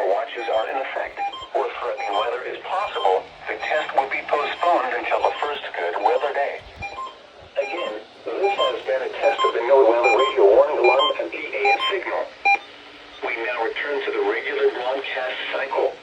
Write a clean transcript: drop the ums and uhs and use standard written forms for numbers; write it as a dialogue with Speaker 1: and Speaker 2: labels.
Speaker 1: watches are in effect, or threatening weather is possible, the test will be postponed until the first good weather day. Again, this has been a test of the NOAA radio warning alarm and EAS signal. We now return to the regular broadcast cycle.